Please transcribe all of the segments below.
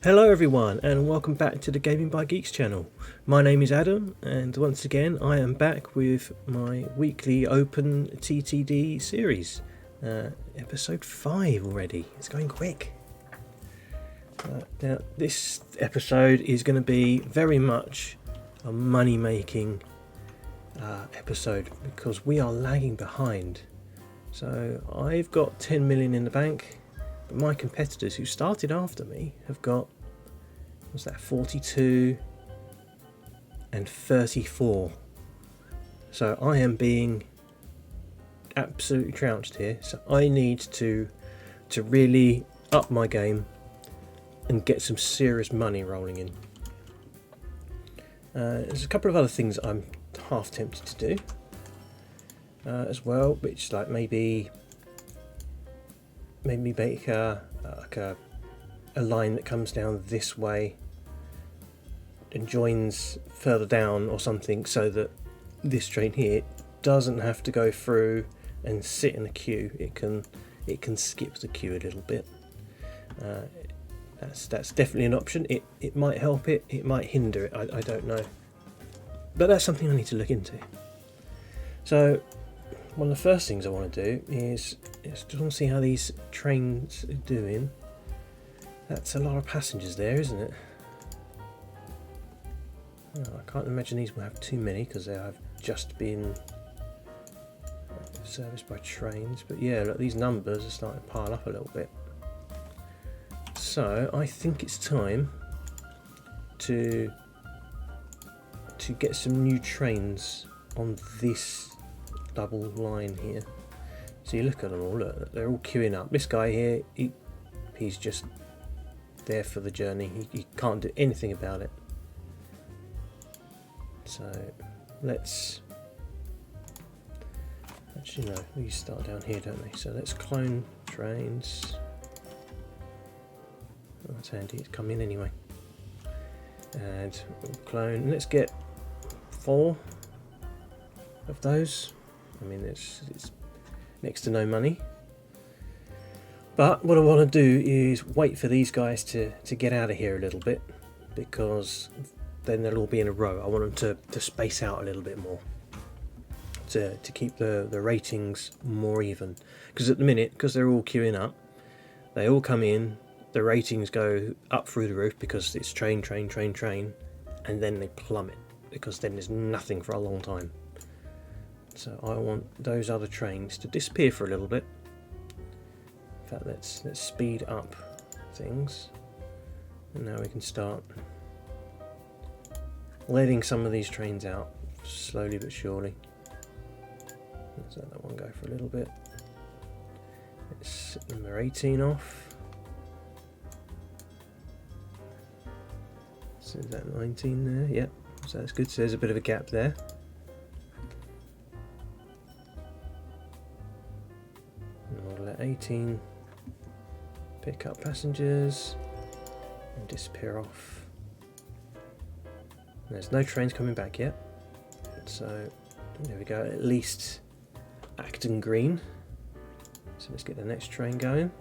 Hello everyone and welcome back to the Gaming by Geeks channel. My name is Adam and once again I am back with my weekly OpenTTD series. Episode 5 already, it's going quick. Now this episode is going to be very much a money making episode because we are lagging behind. So I've got 10 million in the bank. But my competitors who started after me have got, what's that, 42 and 34. So I am being absolutely trounced here. So I need to really up my game and get some serious money rolling in. There's a couple of other things I'm half tempted to do as well, which like maybe make a line that comes down this way and joins further down or something, so that this train here doesn't have to go through and sit in a queue. It can skip the queue a little bit. That's definitely an option. It might help it, it might hinder it, I don't know, but that's something I need to look into. So one of the first things I want to do is just want to see how these trains are doing. That's a lot of passengers there, isn't it? Oh, I can't imagine these will have too many because they have just been serviced by trains. But yeah, look, these numbers are starting to pile up a little bit. So I think it's time to get some new trains on this double line here. So you look at them all, look, they're all queuing up. This guy here, he's just there for the journey. He can't do anything about it. So let's actually no, these start down here, don't they? So let's clone trains. Oh, that's handy, it's come in anyway. And we'll clone, let's get 4 of those. I mean, it's next to no money. But what I want to do is wait for these guys to get out of here a little bit, because then they'll all be in a row. I want them to space out a little bit more to keep the ratings more even. Because at the minute, because they're all queuing up, they all come in, the ratings go up through the roof because it's train, and then they plummet because then there's nothing for a long time. So I want those other trains to disappear for a little bit. In fact, let's speed up things, and now we can start letting some of these trains out slowly but surely. Let's let that one go for a little bit. Let's set number 18 off. So is that 19 there? Yep. So that's good. So there's a bit of a gap there. And I'll let 18 pick up passengers and disappear off. There's no trains coming back yet, so there we go. At least Acton Green. So let's get the next train going.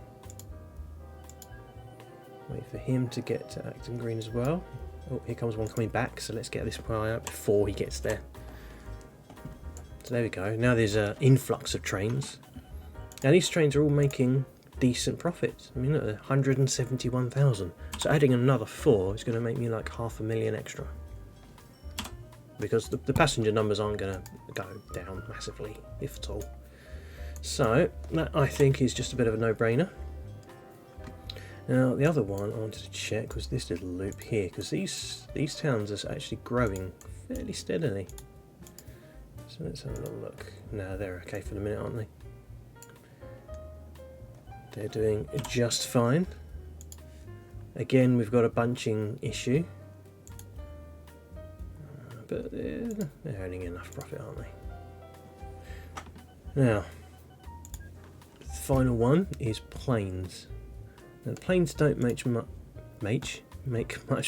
Wait for him to get to Acton Green as well. Oh, here comes one coming back, so let's get this guy out before he gets there. So there we go. Now there's an influx of trains. Now these trains are all making decent profits. I mean, look, 171,000. So adding another 4 is going to make me like 500,000 extra. Because the passenger numbers aren't going to go down massively, if at all. So that I think is just a bit of a no-brainer. Now the other one I wanted to check was this little loop here, because these towns are actually growing fairly steadily. So let's have a little look. No, they're okay for the minute, aren't they? They're doing just fine. Again, we've got a bunching issue, but they're earning enough profit, aren't they? Now, the final one is planes. Now, planes don't make much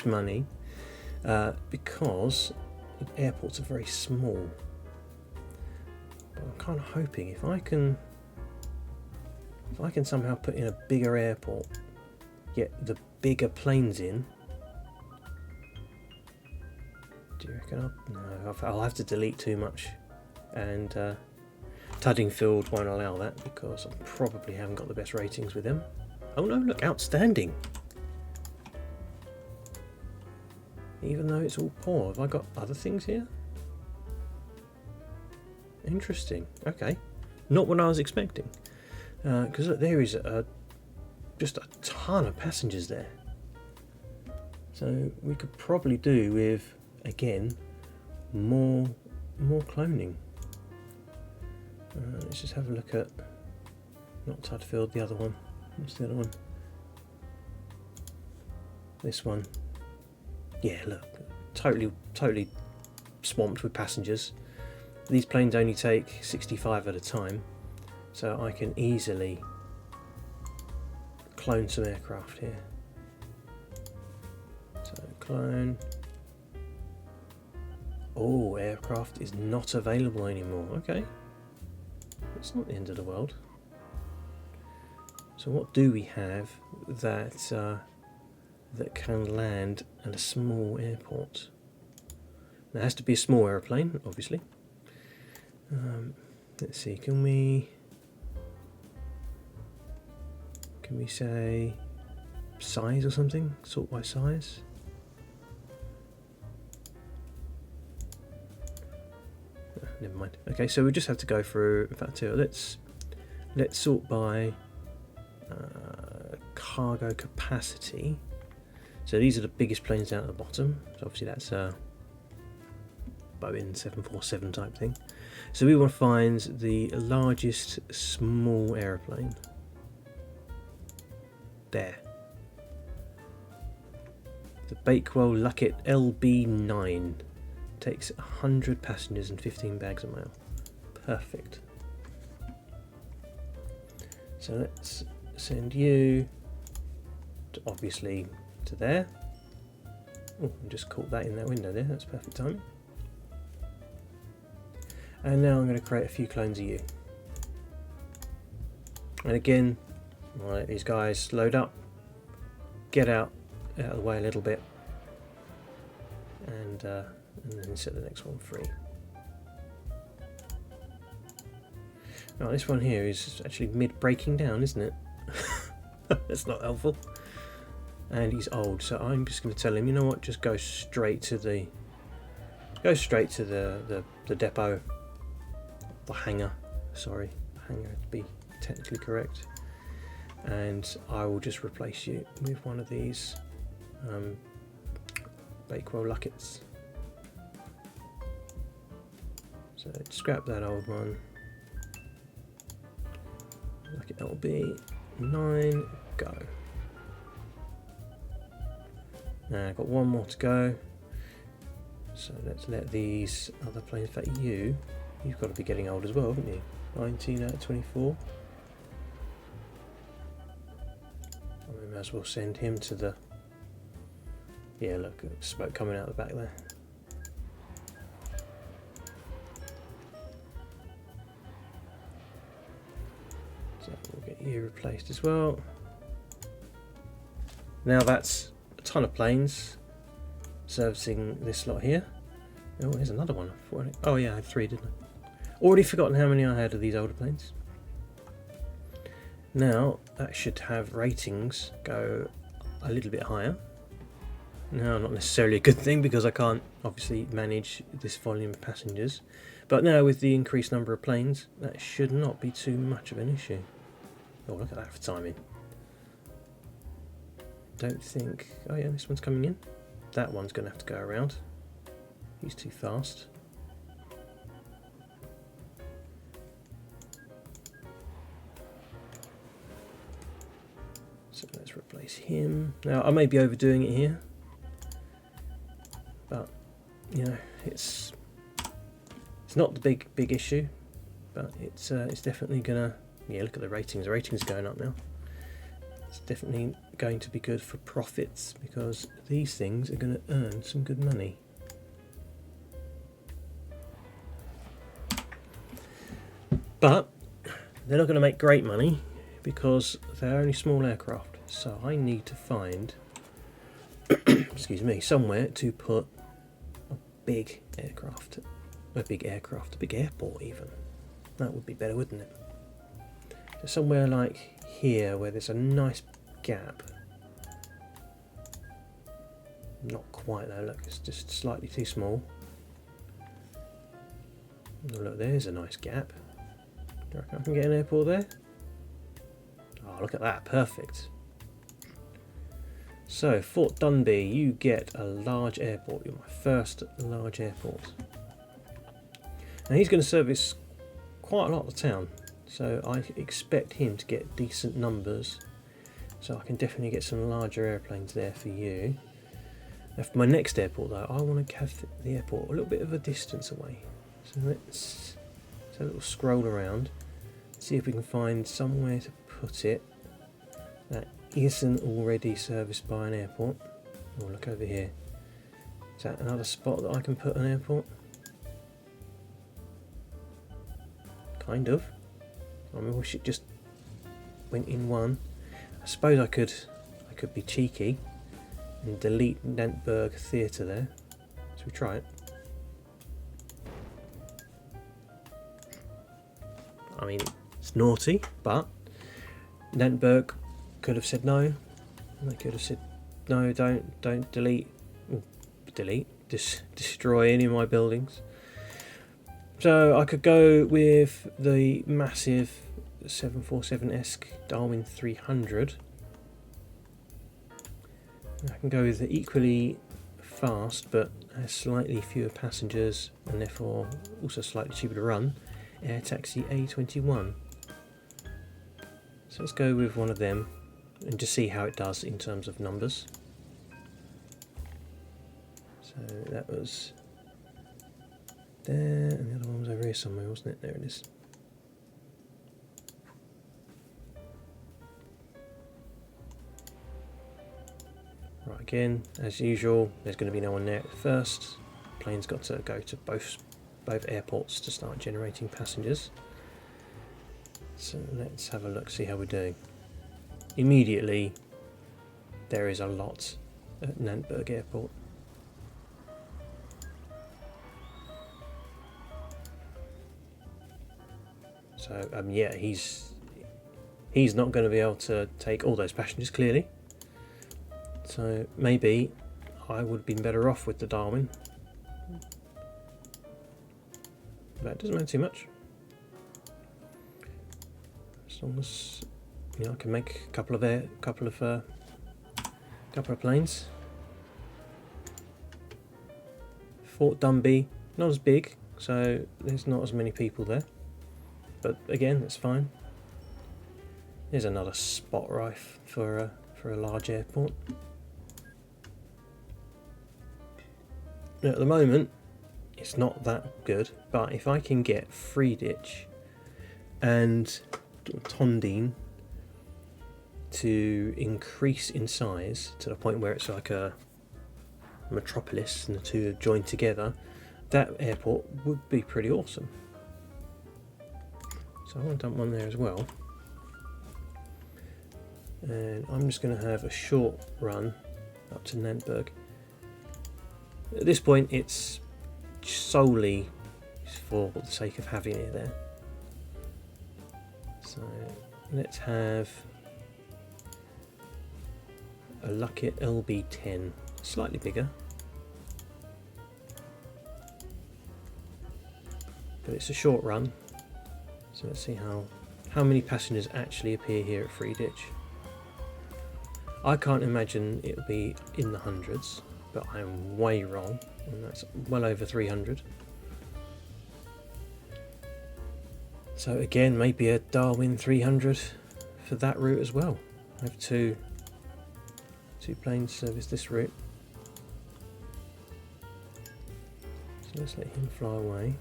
money because airports are very small. But I'm kind of hoping if I can somehow put in a bigger airport get the bigger planes in. Do you reckon I'll have to delete too much, and Tuddingfield won't allow that because I probably haven't got the best ratings with them. Oh no, look, outstanding! Even though it's all poor, have I got other things here? Interesting. Okay, not what I was expecting. Because look, there is just a ton of passengers there. So we could probably do with, again, more cloning. Let's just have a look at, not Tudfield, the other one. What's the other one? This one. Yeah, look, totally swamped with passengers. These planes only take 65 at a time, so I can easily clone some aircraft here. So clone. Oh, aircraft is not available anymore. Okay, it's not the end of the world. So what do we have that that can land at a small airport? Now, it has to be a small aeroplane, obviously. Let's see, can we say size or something? Sort by size? Never mind. Okay, so we just have to go through. In fact, let's sort by cargo capacity. So these are the biggest planes down at the bottom. So obviously that's Boeing 747 type thing. So we want to find the largest small aeroplane. There. The Bakewell Luckett LB9 takes 100 passengers and 15 bags of mail. Perfect. So let's send you to, obviously, to there. Oh, I just caught that in that window there. That's perfect timing. And now I'm going to create a few clones of you. And again, I'll let these guys load up, get out of the way a little bit, and then set the next one free. Now this one here is actually mid-breaking down, isn't it? That's not helpful. And he's old, so I'm just going to tell him, you know what, just go straight to the depot, the hangar. Sorry, hangar to be technically correct. And I will just replace you with one of these Bakewell Luckets. So scrap that old one. Luckett LB9, go. Now I've got one more to go. So let's let these other planes, in fact you've got to be getting old as well, haven't you? 19 out of 24. We may as well send him to the... Yeah, look, smoke coming out the back there. So we'll get you replaced as well. Now that's a ton of planes servicing this lot here. Oh, here's another one. Oh yeah, I had 3, didn't I? Already forgotten how many I had of these older planes. Now that should have ratings go a little bit higher. Now, not necessarily a good thing because I can't obviously manage this volume of passengers, but now with the increased number of planes, that should not be too much of an issue. Oh, look at that for timing. Don't think... Oh yeah, this one's coming in. That one's going to have to go around. He's too fast. So let's replace him. Now, I may be overdoing it here, but you know, it's not the big issue, but it's definitely gonna... Yeah, look at the ratings. The ratings are going up now. It's definitely going to be good for profits because these things are going to earn some good money. But they're not going to make great money because they're only small aircraft. So I need to find, excuse me, somewhere to put a big aircraft, a big airport even. That would be better, wouldn't it? So somewhere like here where there's a nice gap. Not quite though, look, it's just slightly too small. Oh, look, there's a nice gap. Do you reckon I can get an airport there? Oh, look at that, perfect. So, Fort Dunby, you get a large airport. You're my first large airport. Now he's going to service quite a lot of the town, so I expect him to get decent numbers. So I can definitely get some larger airplanes there for you. Now for my next airport though, I want to have the airport a little bit of a distance away. So let's have a little scroll around, see if we can find somewhere to put it that isn't already serviced by an airport. Oh, look over here. Is that another spot that I can put an airport? Kind of. I wish it just went in one. I suppose I could be cheeky and delete Nantberg Theatre there. So we try it. I mean, it's naughty, but Nantberg could have said no. They could have said no, don't delete, destroy any of my buildings. So I could go with the massive 747-esque Darwin 300. I can go with the equally fast but has slightly fewer passengers and therefore also slightly cheaper to run Air Taxi A21. So let's go with one of them and just see how it does in terms of numbers. So that was there, and the other one was over here somewhere, wasn't it? There it is. Right, again, as usual, there's going to be no one there at first. The plane's got to go to both airports to start generating passengers. So let's have a look, see how we're doing. Immediately, there is a lot at Nantberg Airport. So yeah, he's not going to be able to take all those passengers clearly. So maybe I would have been better off with the Darwin. But it doesn't matter too much. As long as I can make a couple of planes. Fort Dunby, not as big, so there's not as many people there. But again, that's fine. There's another spot rife for a large airport. Now, at the moment, it's not that good, but if I can get Friedrich and Tondine to increase in size to the point where it's like a metropolis and the two are joined together, that airport would be pretty awesome. So I want to dump one there as well. And I'm just going to have a short run up to Nantberg. At this point it's solely for the sake of having it there. So let's have a Luckett LB10, slightly bigger, but it's a short run. So let's see how many passengers actually appear here at Friedrich. I can't imagine it will be in the hundreds, but I am way wrong, and that's well over 300. So again, maybe a Darwin 300 for that route as well. I have two planes service this route. So let's let him fly away.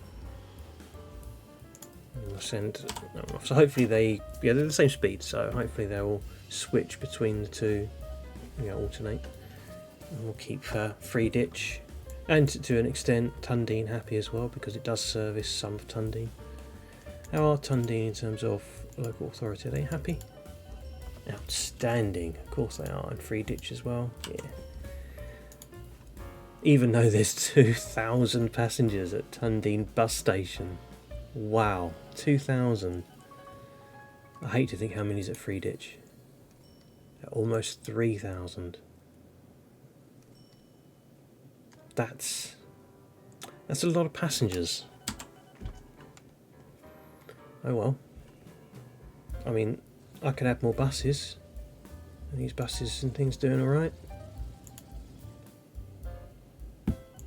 And we'll send. So hopefully they're the same speed. So hopefully they will switch between the two, alternate. And we'll keep Friedrich and to an extent Tundine happy as well, because it does service some of Tundine. How are Tundine in terms of local authority? Are they happy? Outstanding. Of course they are. And free ditch as well. Yeah. Even though there's 2,000 passengers at Tundeen bus station. Wow. 2,000. I hate to think how many's at free ditch. Almost 3,000. That's a lot of passengers. Oh well. I mean, I could have more buses. Are these buses and things doing alright?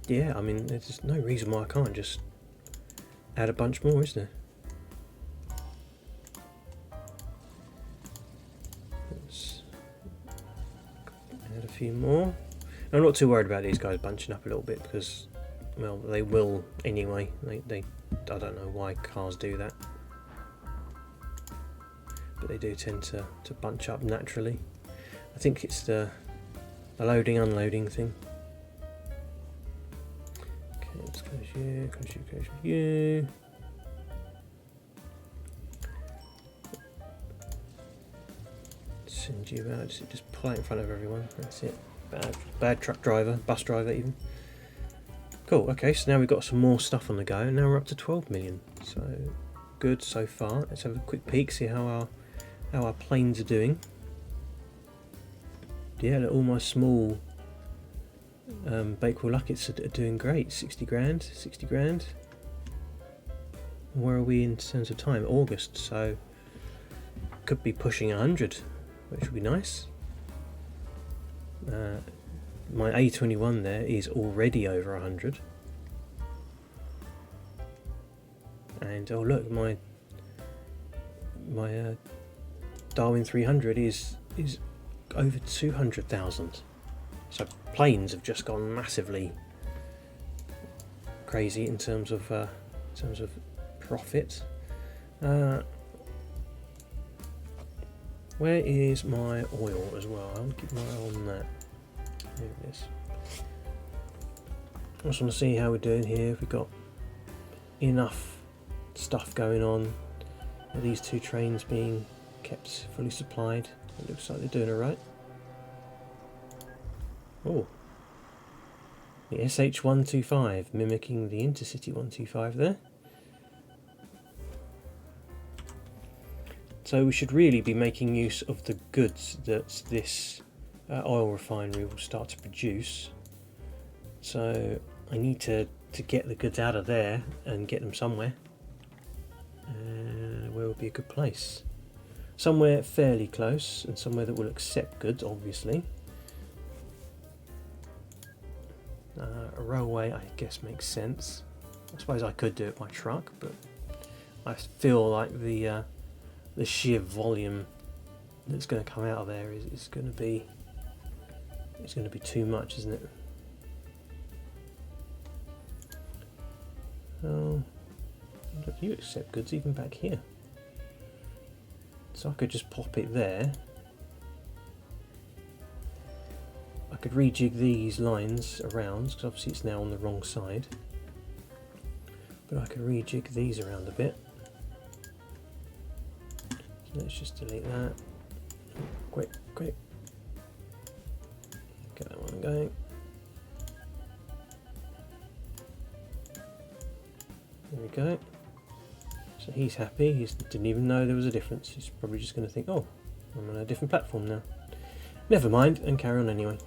Yeah, I mean, there's no reason why I can't just add a bunch more, is there? Let's add a few more. I'm not too worried about these guys bunching up a little bit because, well, they will anyway. I don't know why cars do that, but they do tend to bunch up naturally. I think it's the loading unloading thing. Okay, let's close you, close you, close you. Send you out. Just pull out in front of everyone. That's it. Bad truck driver, bus driver even. Cool, okay, so now we've got some more stuff on the go, and now we're up to 12 million. So, good so far. Let's have a quick peek, see how our planes are doing. Yeah, all my small Bakewell Luckets are doing great. 60 grand, 60 grand. Where are we in terms of time? August, so could be pushing 100, which would be nice. My A21 there is already over 100, and oh look, my Darwin 300 is over 200,000. So planes have just gone massively crazy in terms of profit. Where is my oil as well? I want to keep my eye on that. There it is. I just want to see how we're doing here. If we've got enough stuff going on. Are these two trains being kept fully supplied? It looks like they're doing alright. Oh, the SH125 mimicking the Intercity 125 there. So we should really be making use of the goods that this oil refinery will start to produce. So I need to get the goods out of there and get them somewhere. Where would be a good place? Somewhere fairly close and somewhere that will accept goods, obviously. A railway, I guess, makes sense. I suppose I could do it by truck, but I feel like the sheer volume that's going to come out of there is going to be too much, isn't it? Oh, look, you accept goods even back here, so I could just pop it there. I could rejig these lines around because obviously it's now on the wrong side, but I could rejig these around a bit. Let's just delete that. Quick. Get that one going. There we go. So he's happy. He didn't even know there was a difference. He's probably just going to think, oh, I'm on a different platform now. Never mind, and carry on anyway.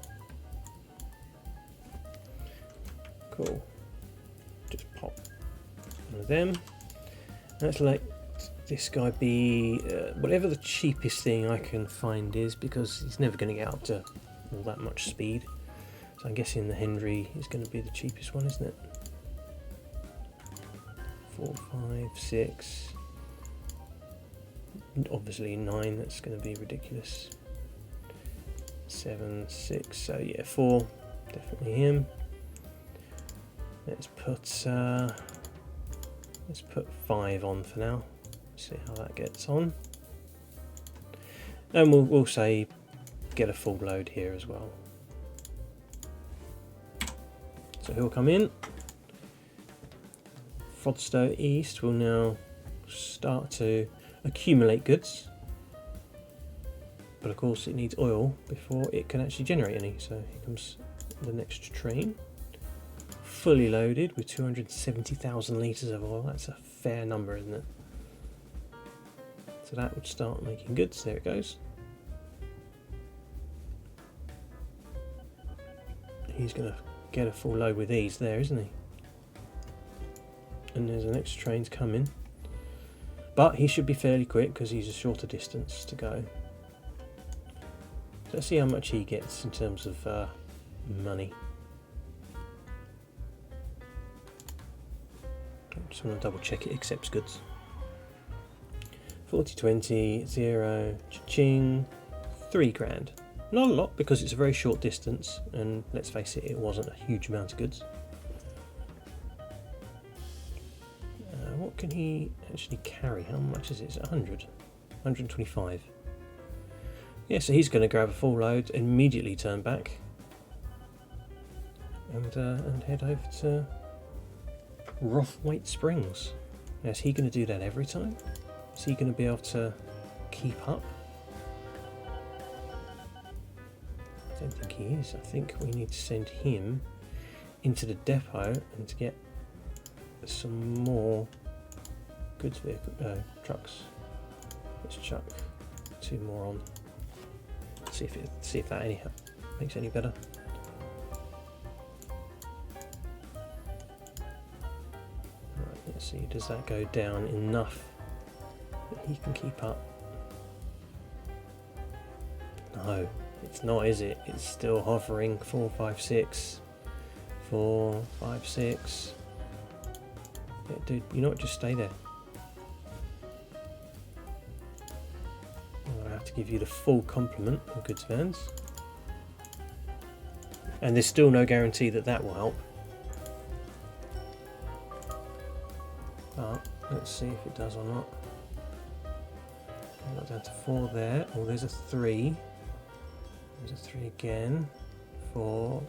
Cool. Just pop one of them. Let's let this guy be whatever the cheapest thing I can find is, because he's never going to get up to all that much speed. So I'm guessing the Henry is going to be the cheapest one, isn't it? 4, 5, 6. Obviously 9. That's going to be ridiculous. 7, 6. So yeah, 4. Definitely him. Let's put 5 on for now. See how that gets on, and we'll say get a full load here as well. So he'll come in. Frodstow East will now start to accumulate goods. but of course it needs oil before it can actually generate any. So here comes the next train, fully loaded with 270,000 litres of oil. That's a fair number, isn't it? So that would start making goods. There it goes. He's going to get a full load with ease there, isn't he? And there's the next train's coming. But he should be fairly quick because he's a shorter distance to go. Let's see how much he gets in terms of money. Just want to double check it accepts goods. 40, 20, 0, cha-ching, 3 grand. Not a lot because it's a very short distance, and let's face it, it wasn't a huge amount of goods. What can he actually carry? How much is it? It's 100, 125. Yeah, so he's going to grab a full load, immediately turn back, and head over to Rothwaite Springs. Now, is he going to do that every time? Is he going to be able to keep up? I don't think he is. I think we need to send him into the depot and to get some more goods trucks. Let's chuck 2 more on. See if that makes any better. Right, let's see. Does that go down enough that he can keep up? No, it's not, is it? It's still hovering. 4, 5, 6. 4, 5, 6. Yeah, dude, you know what? Just stay there. To give you the full complement of goods vans, and there's still no guarantee that that will help, but let's see if it does or not. Got down to 4 there. Oh, there's a 3. There's a 3 again. 4.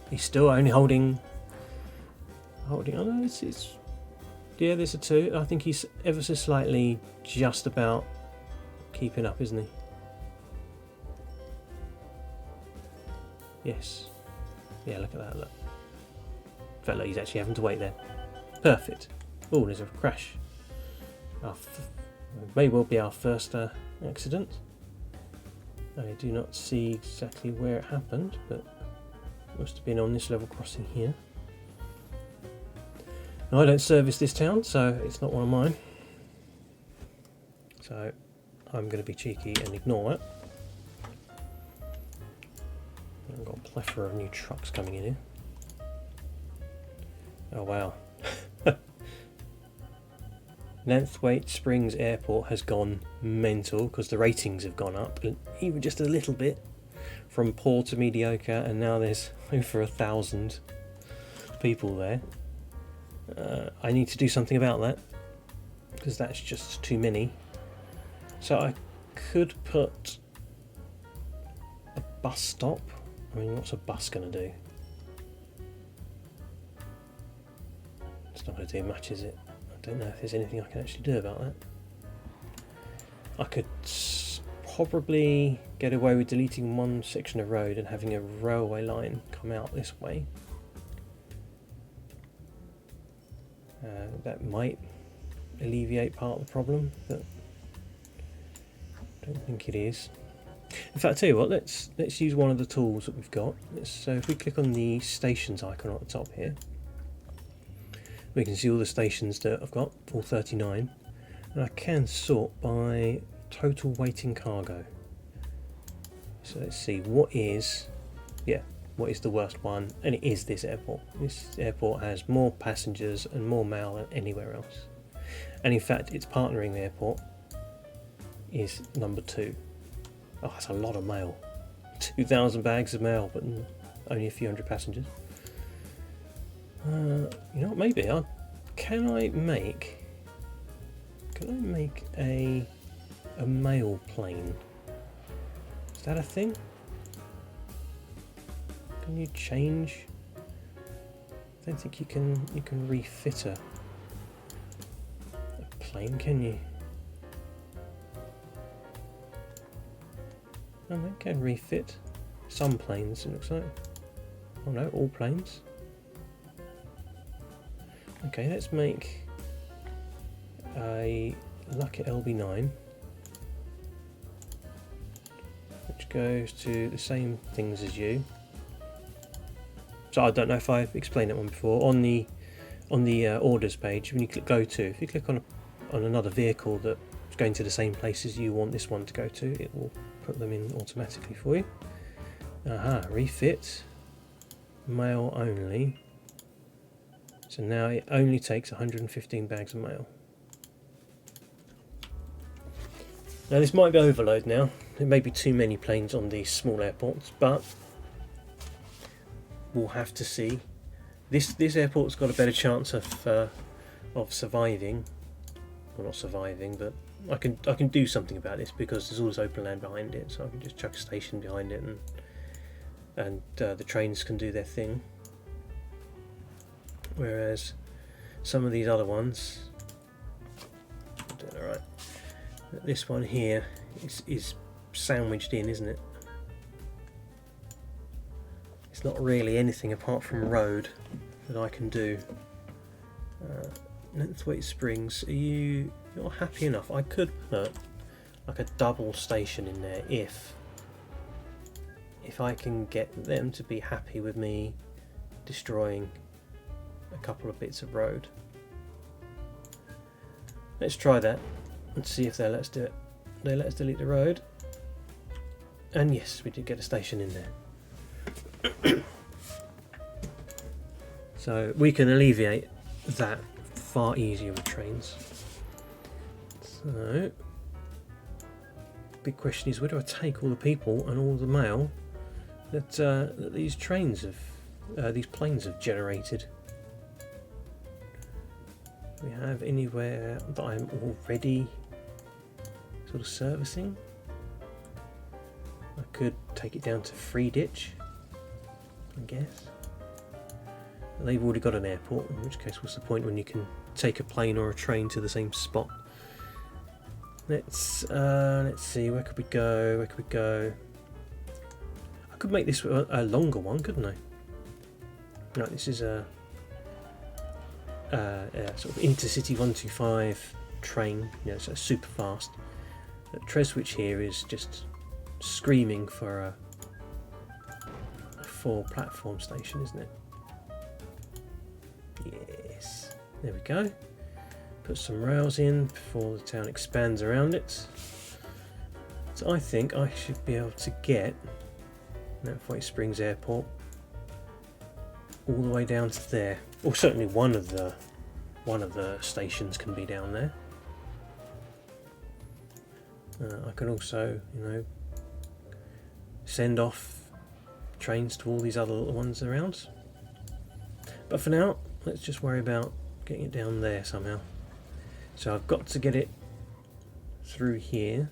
He's still only holding. Oh no, it's yeah, there's a 2. I think he's ever so slightly just about keeping up, isn't he? Yes. Yeah, look at that, look. Felt like he's actually having to wait there. Perfect. Oh, there's a crash. May well be our first accident. I do not see exactly where it happened, but it must have been on this level crossing here. Now, I don't service this town, so it's not one of mine. So I'm going to be cheeky and ignore it. I've got a plethora of new trucks coming in here. Oh wow. Rothwaite Springs Airport has gone mental because the ratings have gone up, even just a little bit, from poor to mediocre, and now there's over 1,000 people there. I need to do something about that because that's just too many. So I could put a bus stop. I mean, what's a bus going to do? It's not going to do much, is it? I don't know if there's anything I can actually do about that. I could probably get away with deleting one section of road and having a railway line come out this way. That might alleviate part of the problem, but I don't think it is. In fact, I'll tell you what, let's use one of the tools that we've got. So if we click on the stations icon at the top here, we can see all the stations that I've got, all 39, and I can sort by total weight in cargo. So let's see, what is the worst one, and it is this airport. This airport has more passengers and more mail than anywhere else, and in fact its partnering airport is number 2. Oh, that's a lot of mail. 2,000 bags of mail, but only a few hundred passengers. You know what? Maybe can I make a mail plane? Is that a thing? Can you change? I don't think you can refit a plane, can you? And they can refit some planes, it looks like. Oh no, all planes. Okay, let's make a Lucky LB9, which goes to the same things as you. So I don't know if I've explained that one before. On the orders page, when you click go to, if you click on another vehicle that's going to the same places you want this one to go to, it will put them in automatically for you. Aha, refit, mail only. So now it only takes 115 bags of mail. Now this might be overload now. There may be too many planes on these small airports, but we'll have to see. This airport's got a better chance of surviving. Well, not surviving, but I can do something about this because there's all this open land behind it, so I can just chuck a station behind it, and the trains can do their thing. Whereas some of these other ones, I'm doing alright. This one here is sandwiched in, isn't it? It's not really anything apart from road that I can do. Lengthweight springs, are you not happy enough? I could put like a double station in there if I can get them to be happy with me destroying a couple of bits of road. Let's try that and see if they'll let us do it. They let us delete the road, and yes, we did get a station in there. So we can alleviate that far easier with trains. So big question is, where do I take all the people and all the mail that these trains have, these planes have generated? Do we have anywhere that I'm already sort of servicing? I could take it down to Free Ditch, I guess. They've already got an airport, in which case what's the point when you can take a plane or a train to the same spot? Let's see, where could we go? Where could we go? I could make this a longer one, couldn't I? No, this is a sort of intercity 125 train, you know, so super fast. The Treswich here is just screaming for a 4-platform station, isn't it? Yes, there we go. Put some rails in before the town expands around it. So I think I should be able to get White Springs Airport all the way down to there, or certainly one of the stations can be down there. I can also, you know, send off trains to all these other little ones around. But for now, let's just worry about getting it down there somehow. So I've got to get it through here.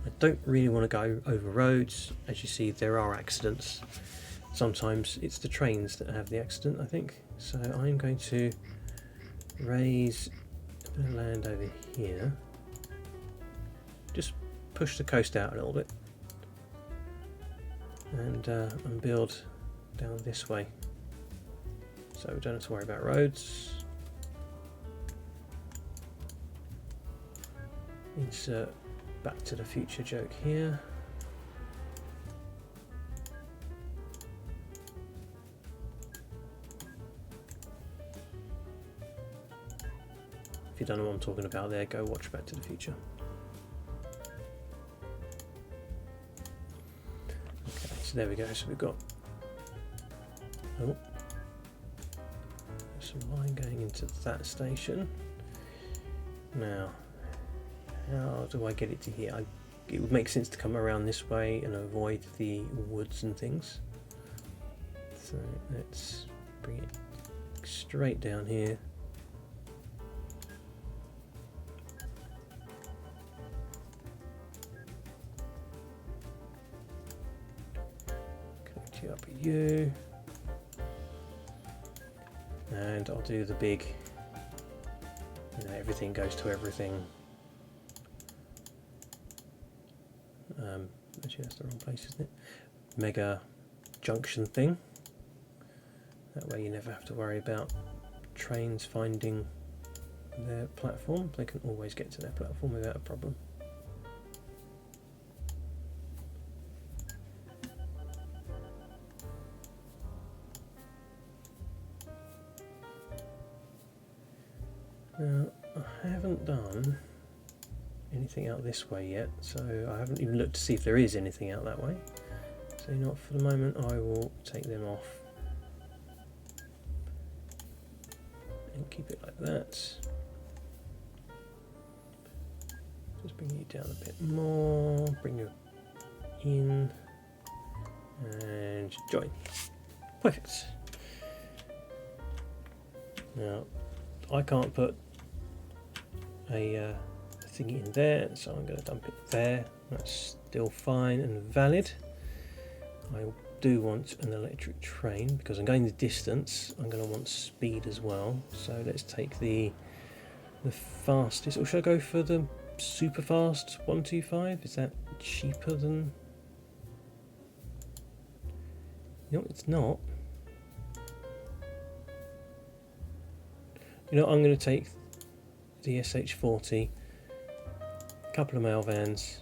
I don't really want to go over roads. As you see, there are accidents. Sometimes it's the trains that have the accident, I think. So I'm going to raise a bit of land over here. Just push the coast out a little bit. And build down this way. So we don't have to worry about roads. Insert Back to the Future joke here. If you don't know what I'm talking about there, go watch Back to the Future. Okay, so there we go. So we've got some line going into that station. Now, how do I get it to here? It would make sense to come around this way and avoid the woods and things. So let's bring it straight down here. Connect you up with you. And I'll do the big, you know, everything goes to everything Actually, that's the wrong place, isn't it? Mega junction thing. That way you never have to worry about trains finding their platform. They can always get to their platform without a problem. Now, I haven't done anything out this way yet, so I haven't even looked to see if there is anything out that way. So you know what, for the moment I will take them off and keep it like that. Just bring you down a bit more, bring you in and join. Perfect. Now I can't put a thingy in there, so I'm going to dump it there. That's still fine and valid. I do want an electric train because I'm going the distance. I'm going to want speed as well. So let's take the fastest. Or should I go for the super fast 125? Is that cheaper than? No, it's not. You know, I'm going to take the SH40, a couple of mail vans,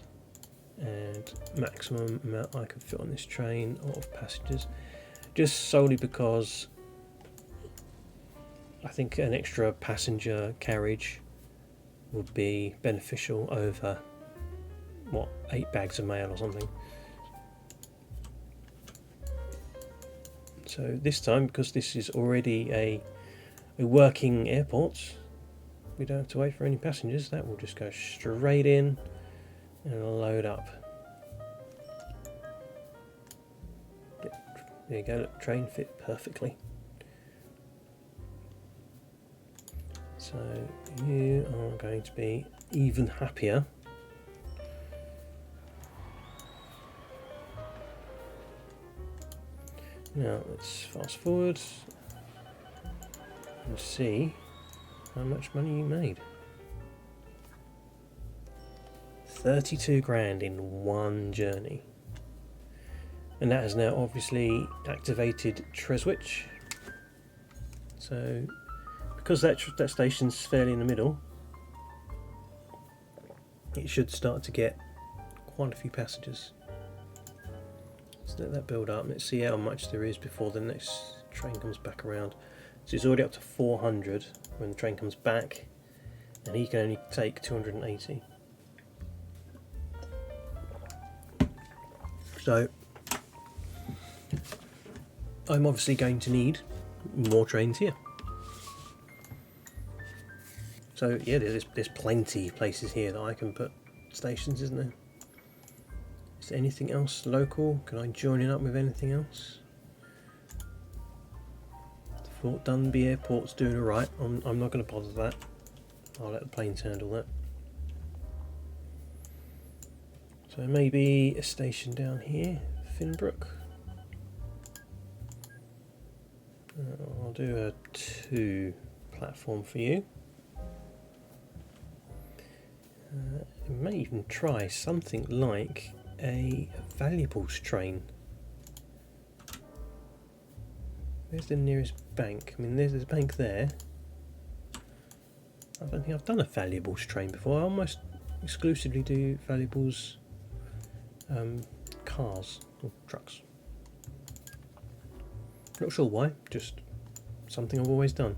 and maximum amount I can fit on this train of passengers, just solely because I think an extra passenger carriage would be beneficial over, what, 8 bags of mail or something. So this time, because this is already a working airport, we don't have to wait for any passengers. That will just go straight in and load up. There you go, look, train fit perfectly. So you are going to be even happier. Now let's fast forward and see how much money you made. 32 grand in one journey. And that has now obviously activated Treswich. So because that station's fairly in the middle, it should start to get quite a few passengers. Let's let that build up. Let's see how much there is before the next train comes back around. So it's already up to 400 when the train comes back, and he can only take 280. So I'm obviously going to need more trains here. So yeah, there's plenty of places here that I can put stations, isn't there? Is there anything else local? Can I join it up with anything else? Fort Dunby Airport's doing alright. I'm not going to bother that. I'll let the planes handle that. So maybe a station down here, Finbrook. I'll do a 2 platform for you. I may even try something like a valuables train. Where's the nearest bank? I mean, there's a bank there. I don't think I've done a valuables train before. I almost exclusively do valuables cars or trucks. Not sure why, just something I've always done.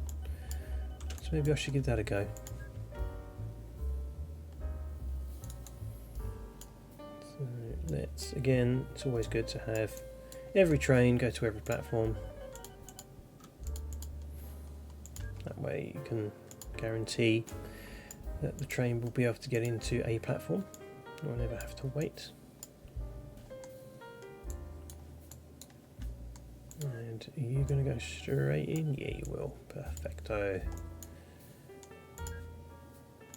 So maybe I should give that a go. So let's, again, it's always good to have every train go to every platform. That way you can guarantee that the train will be able to get into a platform. You'll never have to wait. And are you going to go straight in? Yeah, you will. Perfecto.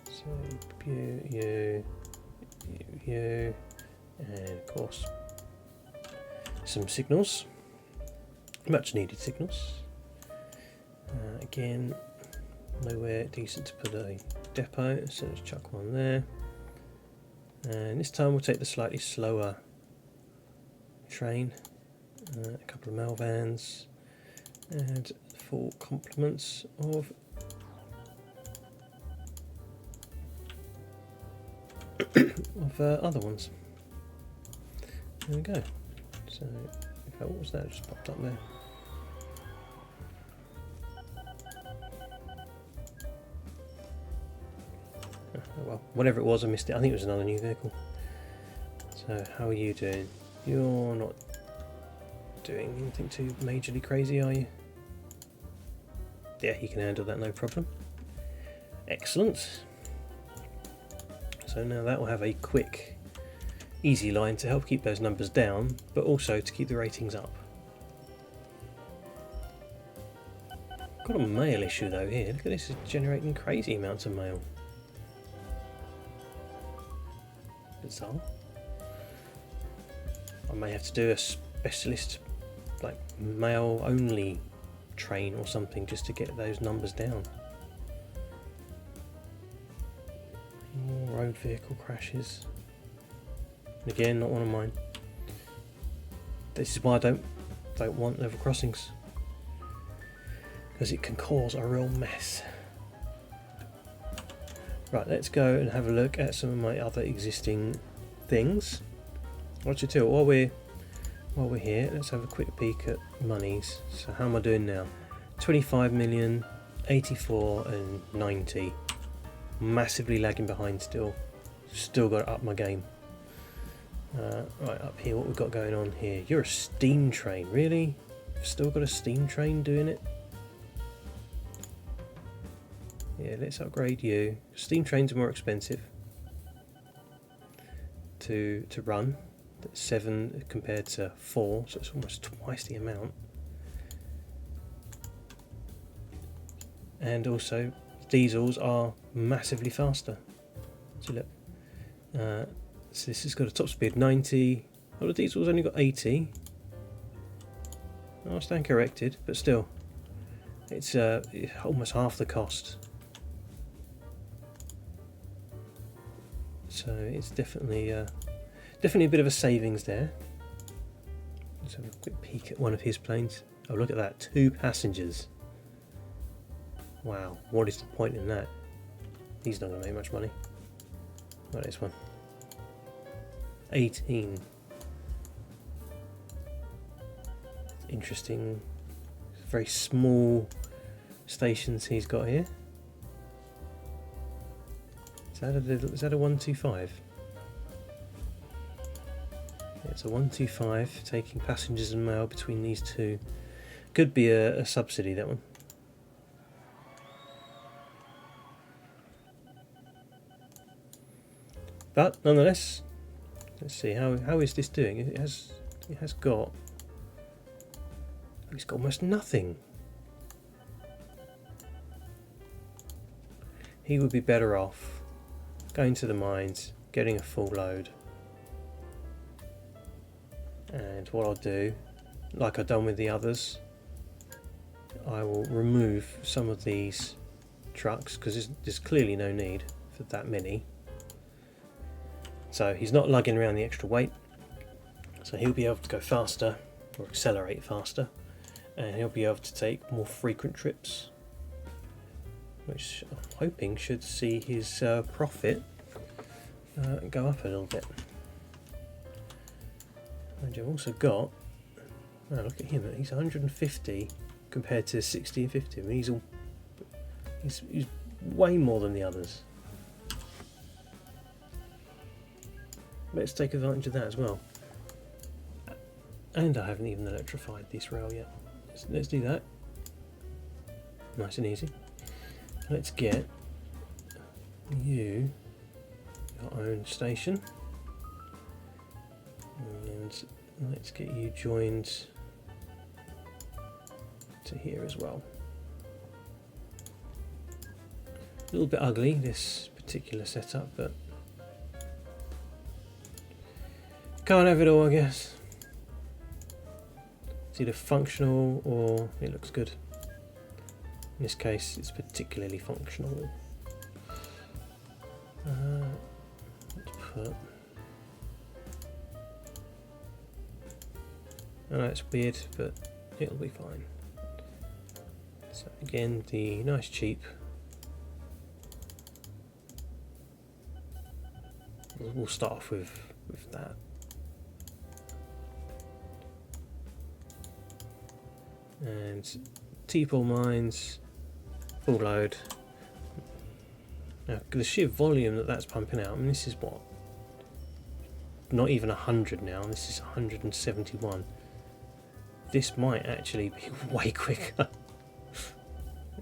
So you, and of course some signals, much needed signals. Again, nowhere decent to put a depot, so let's chuck one there. And this time we'll take the slightly slower train, a couple of mail vans, and full complements of other ones. There we go. So, in fact, what was that? Just popped up there. Oh, well, whatever it was, I missed it. I think it was another new vehicle. So, how are you doing? You're not doing anything too majorly crazy, are you? Yeah, you can handle that, no problem. Excellent. So now that will have a quick, easy line to help keep those numbers down, but also to keep the ratings up. Got a mail issue though here. Look at this, it's generating crazy amounts of mail. Bizarre. I may have to do a specialist, like mail only train or something, just to get those numbers down. More road vehicle crashes. Again, not one of mine. This is why I don't want level crossings, because it can cause a real mess. Right, let's go and have a look at some of my other existing things. What you do while we're here, let's have a quick peek at monies. So how am I doing now? 25 million, 84 and 90. Massively lagging behind still. Still got to up my game. Right, up here, what we've got going on here. You're a steam train, really? Still got a steam train doing it? Yeah, let's upgrade you. Steam trains are more expensive to run. 7 compared to 4, so it's almost twice the amount. And also, diesels are massively faster. So look, so this has got a top speed of 90. Well, the diesel's only got 80. I stand corrected, but still, it's almost half the cost. So it's definitely a bit of a savings there. Let's have a quick peek at one of his planes. Oh, look at that, 2 passengers. Wow, what is the point in that? He's not going to make much money. What is one? 18. Interesting, very small stations he's got here. Is that a 125? It's a 125 taking passengers and mail between these two. Could be a subsidy, that one. But nonetheless, let's see how is this doing. It has got. It's got almost nothing. He would be better off going to the mines, getting a full load. And what I'll do, like I've done with the others, I will remove some of these trucks because there's clearly no need for that many. So he's not lugging around the extra weight, so he'll be able to go faster or accelerate faster, and he'll be able to take more frequent trips, which I'm hoping should see his profit go up a little bit. And you've also got, oh, look at him, he's 150 compared to 60 and 50. I mean, he's way more than the others. Let's take advantage of that as well. And I haven't even electrified this rail yet. Let's do that. Nice and easy. Let's get you your own station. And let's get you joined to here as well. A little bit ugly, this particular setup, but can't have it all, I guess. It's either functional or it looks good. In this case, it's particularly functional. Let's put I know it's weird, but it'll be fine. So again, the nice cheap. We'll start off with that. And T-ball mines, full load. Now the sheer volume that's pumping out, I mean this is what? Not even 100 now, this is 171. This might actually be way quicker.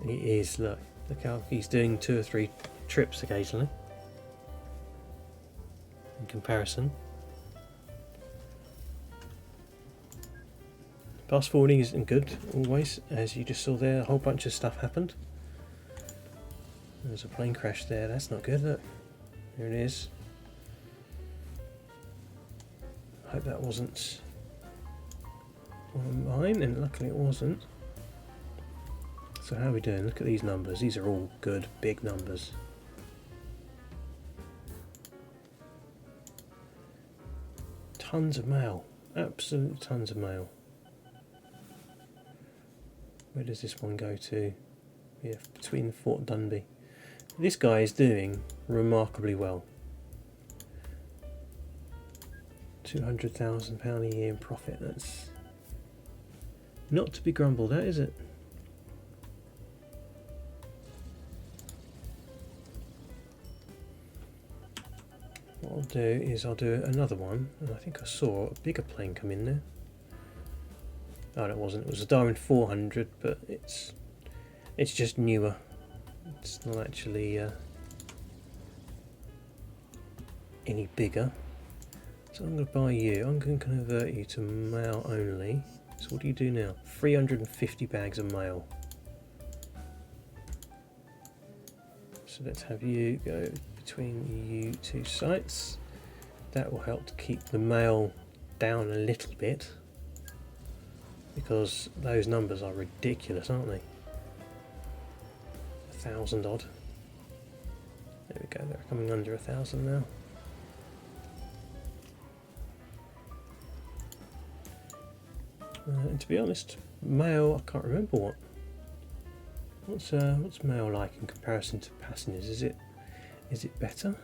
It is, look how he's doing 2 or 3 trips occasionally. In comparison. Fast forwarding isn't good always, as you just saw there, a whole bunch of stuff happened. There's a plane crash there, that's not good, look. There it is. I hope that wasn't one of mine, and luckily it wasn't. So how are we doing? Look at these numbers, these are all good, big numbers. Tons of mail, absolute tons of mail. Where does this one go to? Yeah, between Fort Dunby. This guy is doing remarkably well. £200,000 a year in profit. That's not to be grumbled at, is it? What I'll do is I'll do another one, and I think I saw a bigger plane come in there. Oh, no, it wasn't. It was a Darwin 400, but it's just newer. It's not actually any bigger. So I'm going to buy you. I'm going to convert you to mail only. So what do you do now? 350 bags of mail. So let's have you go between you 2 sites. That will help to keep the mail down a little bit, because those numbers are ridiculous, aren't they? 1,000 odd. There we go, they're coming under 1,000 now. And to be honest, mail, I can't remember what's mail like in comparison to passengers. Is it better?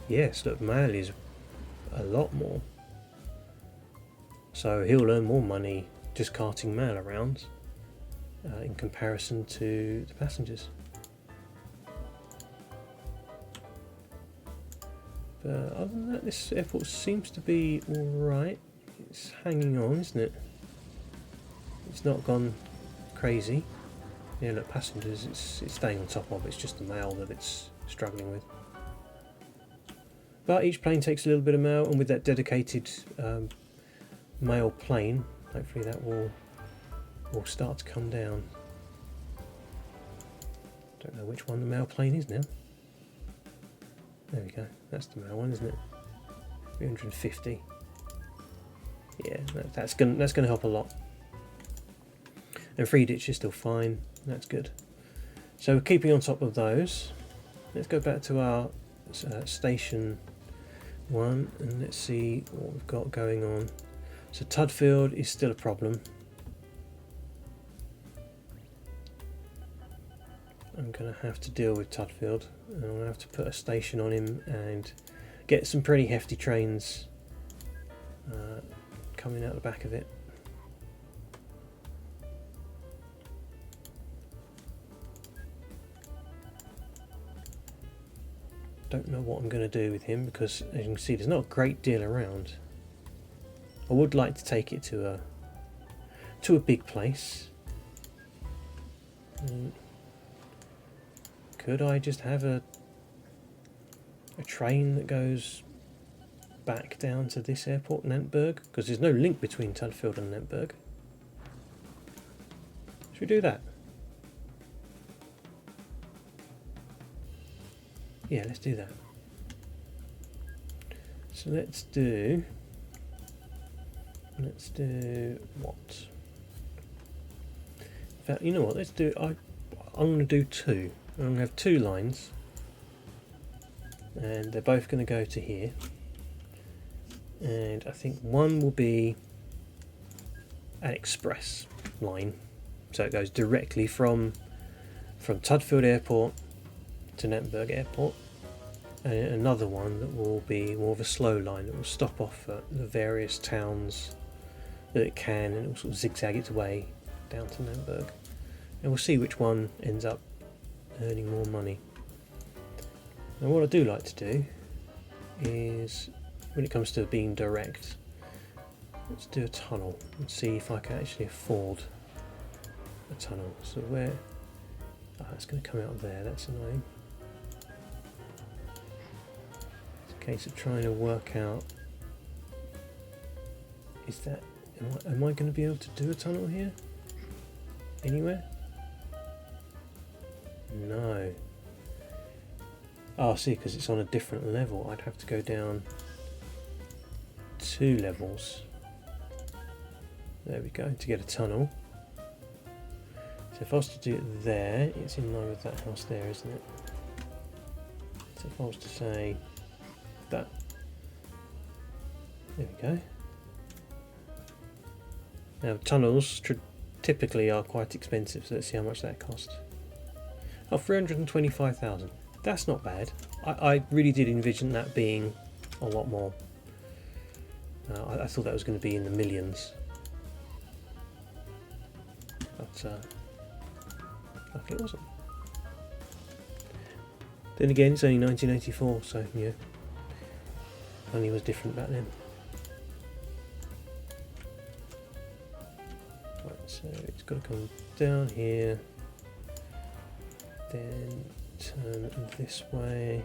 Yes, look, mail is a lot more. So he'll earn more money just carting mail around in comparison to the passengers. But other than that, this airport seems to be alright. It's hanging on, isn't it? It's not gone crazy. Yeah, look, passengers, it's staying on top of. It's just the mail that it's struggling with. But each plane takes a little bit of mail, and with that dedicated mail plane, hopefully that will start to come down. Don't know which one the mail plane is now. There we go. That's the mail one, isn't it? 350. Yeah, that's gonna help a lot. And free ditch is still fine. That's good. So keeping on top of those, let's go back to our station 1 and let's see what we've got going on. So Tudfield is still a problem. I'm going to have to deal with Tudfield, and I'm going to have to put a station on him and get some pretty hefty trains coming out the back of it. Don't know what I'm going to do with him, because as you can see there's not a great deal around. I would like to take it to a big place. Could I just have a train that goes back down to this airport, Nantberg? Because there's no link between Tudfield and Nantberg. Should we do that? Yeah, let's do that. So let's do what? In fact, you know what? Let's do. I'm going to do 2. I'm going to have 2 lines, and they're both going to go to here. and I think one will be an express line, so it goes directly from Tudfield Airport to Nettenberg Airport, and another one that will be more of a slow line that will stop off at the various towns that it can, and it will sort of zigzag its way down to Nettenberg, and we'll see which one ends up earning more money. Now what I do like to do is, when it comes to being direct, let's do a tunnel and see if I can actually afford a tunnel. So where, it's going to come out there, that's annoying. It's a case of trying to work out, is that, am I going to be able to do a tunnel here? Anywhere? No. Oh, see, because it's on a different level, I'd have to go down 2 levels. There we go, to get a tunnel. So if I was to do it there, it's in line with that house there, isn't it? So if I was to say that, there we go. Now tunnels typically are quite expensive, so let's see how much that cost. Oh, 325,000. That's not bad. I really did envision that being a lot more. I thought that was going to be in the millions. But luckily it wasn't. Then again, it's only 1984, so yeah, money was different back then. Right, so it's got to come down here, then turn this way.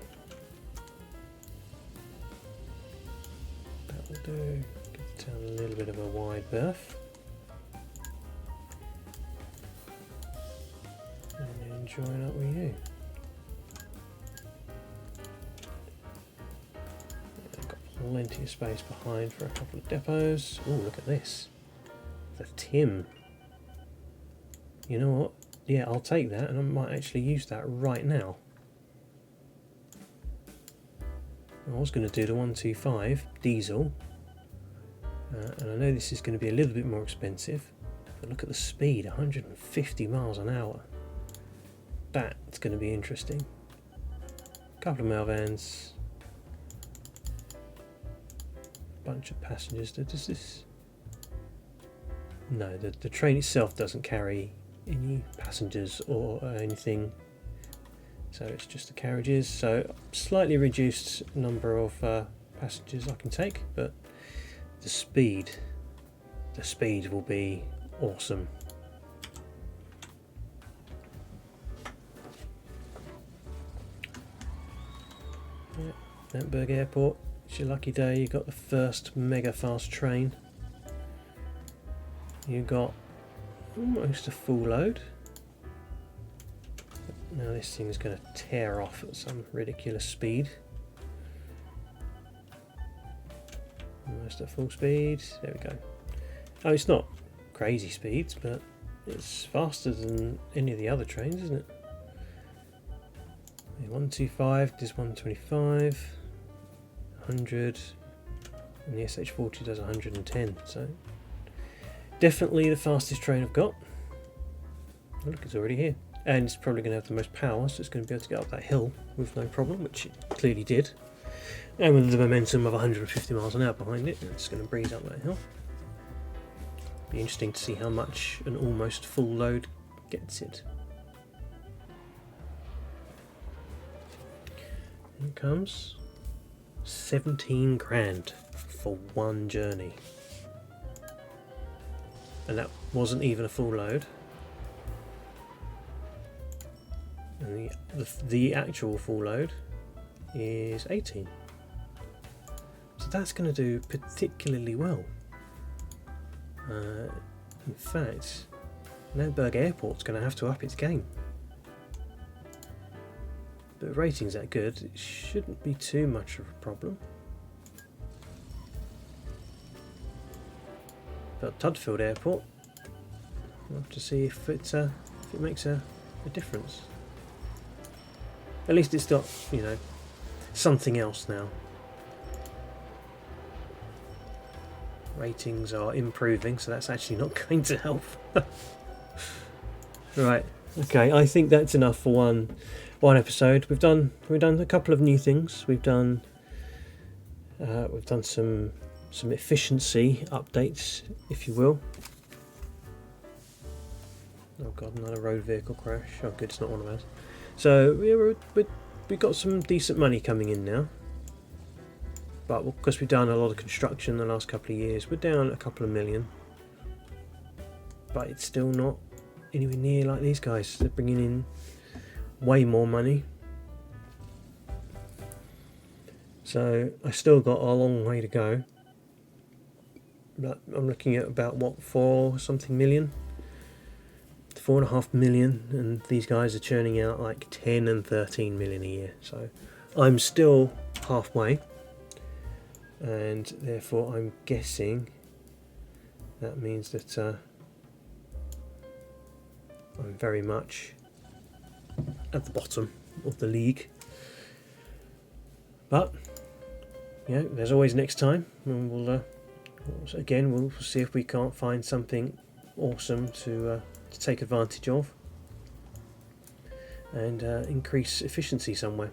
That will do. Give the town a little bit of a wide berth. And then join up with you. I've got plenty of space behind for a couple of depots. Oh, look at this. The Tim. You know what? Yeah, I'll take that, and I might actually use that right now. I was going to do the 125 diesel, and I know this is going to be a little bit more expensive, but look at the speed, 150 miles an hour. That's going to be interesting. A couple of mail vans, bunch of passengers. Does this? No, the train itself doesn't carry any passengers or anything, so it's just the carriages. So slightly reduced number of passengers I can take, but the speed will be awesome. Yeah, Nettenberg Airport, it's your lucky day. You got the first mega fast train. You got almost a full load. Now this thing is going to tear off at some ridiculous speed. Almost at full speed. There we go. Oh, it's not crazy speeds, but it's faster than any of the other trains, isn't it? 125 does 125, 100, and the SH40 does 110. So definitely the fastest train I've got. Oh, look, it's already here. And it's probably going to have the most power, so it's going to be able to get up that hill with no problem, which it clearly did. And with the momentum of 150 miles an hour behind it, it's going to breeze up that hill. Be interesting to see how much an almost full load gets it. Here it comes. 17 grand for one journey. And that wasn't even a full load. And the actual full load is 18. So that's going to do particularly well. In fact, Nettenberg Airport's going to have to up its game. But the rating's that good, it shouldn't be too much of a problem. But Tudfield Airport, we'll have to see if it makes a difference. At least it's got, you know, something else now. ratings are improving, so that's actually not going to help. Right, okay, I think that's enough for one episode. We've done a couple of new things. We've done some efficiency updates, if you will. Oh god, another road vehicle crash. Oh good, it's not one of ours. So yeah, we've got some decent money coming in now, but because we've done a lot of construction the last couple of years, we're down a couple of million, but it's still not anywhere near like these guys. They're bringing in way more money, so I still got a long way to go, but I'm looking at about what, 4-something million, 4.5 million, and these guys are churning out like 10 and 13 million a year, so I'm still halfway, and therefore I'm guessing that means that I'm very much at the bottom of the league. But you know, there's always next time, and we'll see if we can't find something awesome to take advantage of and increase efficiency somewhere.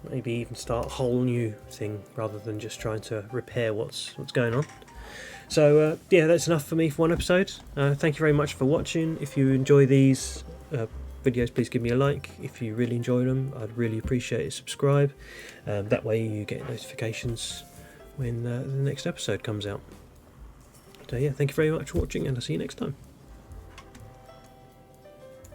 Maybe even start a whole new thing rather than just trying to repair what's going on. So yeah, that's enough for me for one episode. Thank you very much for watching. If you enjoy these videos, please give me a like. If you really enjoy them, I'd really appreciate it. Subscribe. That way you get notifications when the next episode comes out. So yeah, thank you very much for watching, and I'll see you next time.